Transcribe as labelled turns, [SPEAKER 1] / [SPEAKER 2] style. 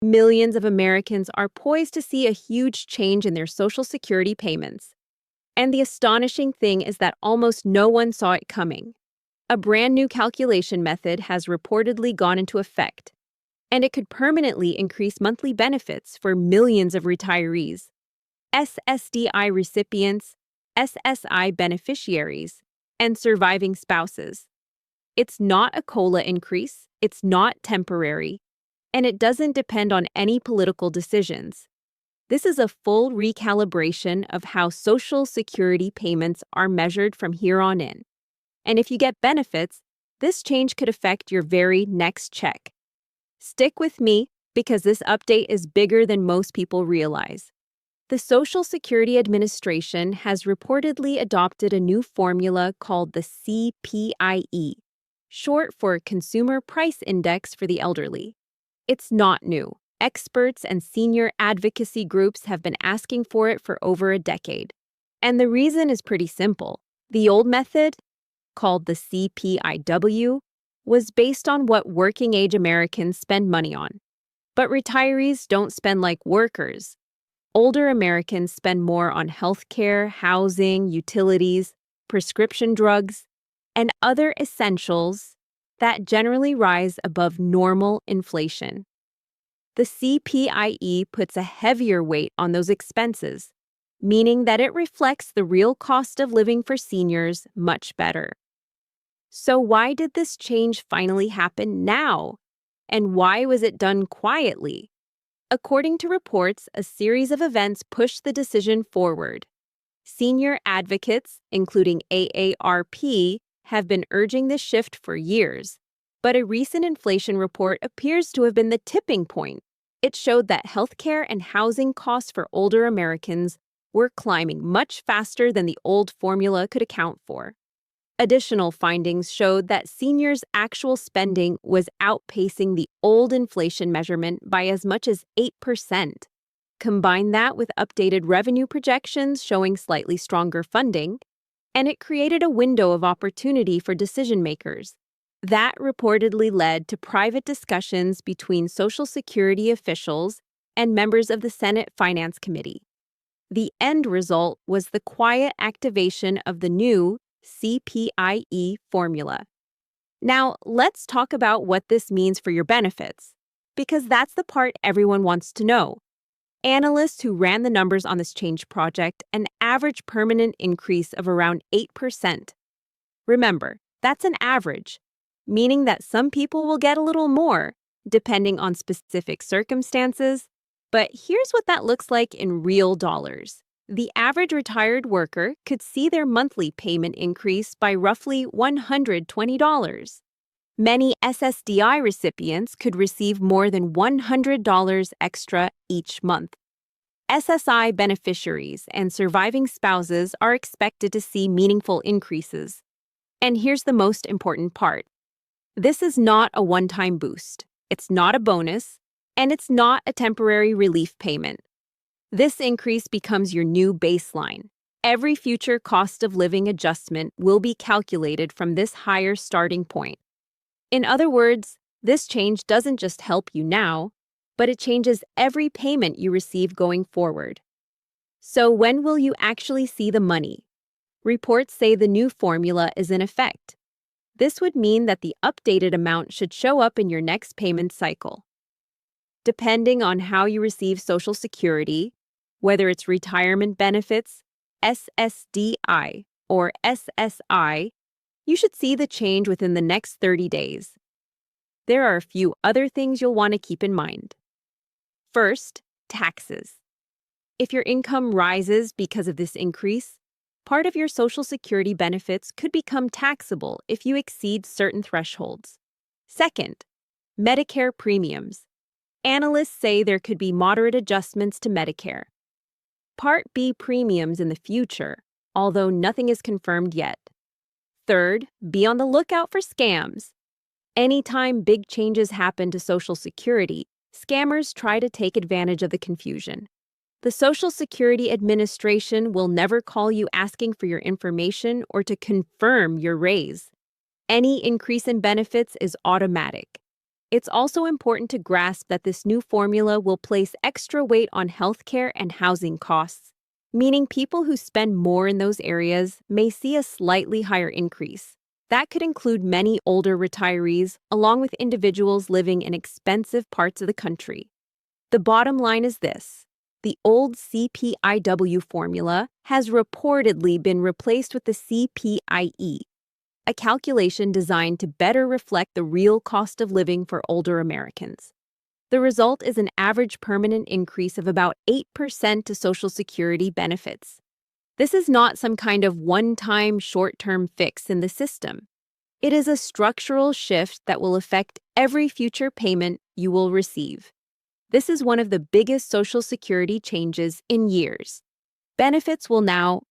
[SPEAKER 1] Millions of Americans are poised to see a huge change in their Social Security payments. And the astonishing thing is that almost no one saw it coming. A brand new calculation method has reportedly gone into effect, and it could permanently increase monthly benefits for millions of retirees, SSDI recipients, SSI beneficiaries, and surviving spouses. It's not a COLA increase, it's not temporary, and it doesn't depend on any political decisions. This is a full recalibration of how Social Security payments are measured from here on in. And if you get benefits, this change could affect your very next check. Stick with me because this update is bigger than most people realize. The Social Security Administration has reportedly adopted a new formula called the CPI-E, short for Consumer Price Index for the Elderly. It's not new. Experts and senior advocacy groups have been asking for it for over a decade. And the reason is pretty simple. The old method, called the CPI-W, was based on what working-age Americans spend money on. But retirees don't spend like workers. Older Americans spend more on healthcare, housing, utilities, prescription drugs, and other essentials that generally rise above normal inflation. The CPI-E puts a heavier weight on those expenses, meaning that it reflects the real cost of living for seniors much better. So why did this change finally happen now? And why was it done quietly? According to reports, a series of events pushed the decision forward. Senior advocates, including AARP, have been urging this shift for years, but a recent inflation report appears to have been the tipping point. It showed that healthcare and housing costs for older Americans were climbing much faster than the old formula could account for. Additional findings showed that seniors' actual spending was outpacing the old inflation measurement by as much as 8%. Combine that with updated revenue projections showing slightly stronger funding, and it created a window of opportunity for decision-makers. That reportedly led to private discussions between Social Security officials and members of the Senate Finance Committee. The end result was the quiet activation of the new CPI-E formula. Now, let's talk about what this means for your benefits, because that's the part everyone wants to know. Analysts who ran the numbers on this change project an average permanent increase of around 8%. Remember, that's an average, meaning that some people will get a little more, depending on specific circumstances. But here's what that looks like in real dollars. The average retired worker could see their monthly payment increase by roughly $120. Many SSDI recipients could receive more than $100 extra each month. SSI beneficiaries and surviving spouses are expected to see meaningful increases. And here's the most important part. This is not a one-time boost. It's not a bonus, and it's not a temporary relief payment. This increase becomes your new baseline. Every future cost of living adjustment will be calculated from this higher starting point. In other words, this change doesn't just help you now, but it changes every payment you receive going forward. So when will you actually see the money? Reports say the new formula is in effect. This would mean that the updated amount should show up in your next payment cycle. Depending on how you receive Social Security, whether it's retirement benefits, SSDI, or SSI, you should see the change within the next 30 days. There are a few other things you'll want to keep in mind. First, taxes. If your income rises because of this increase, part of your Social Security benefits could become taxable if you exceed certain thresholds. Second, Medicare premiums. Analysts say there could be moderate adjustments to Medicare. Part B premiums in the future, although nothing is confirmed yet. Third, be on the lookout for scams. Anytime big changes happen to Social Security, scammers try to take advantage of the confusion. The Social Security Administration will never call you asking for your information or to confirm your raise. Any increase in benefits is automatic. It's also important to grasp that this new formula will place extra weight on healthcare and housing costs, meaning people who spend more in those areas may see a slightly higher increase. That could include many older retirees, along with individuals living in expensive parts of the country. The bottom line is this: the old CPI-W formula has reportedly been replaced with the CPI-E, a calculation designed to better reflect the real cost of living for older Americans. The result is an average permanent increase of about 8% to Social Security benefits. This is not some kind of one-time short-term fix in the system. It is a structural shift that will affect every future payment you will receive. This is one of the biggest Social Security changes in years. Benefits will now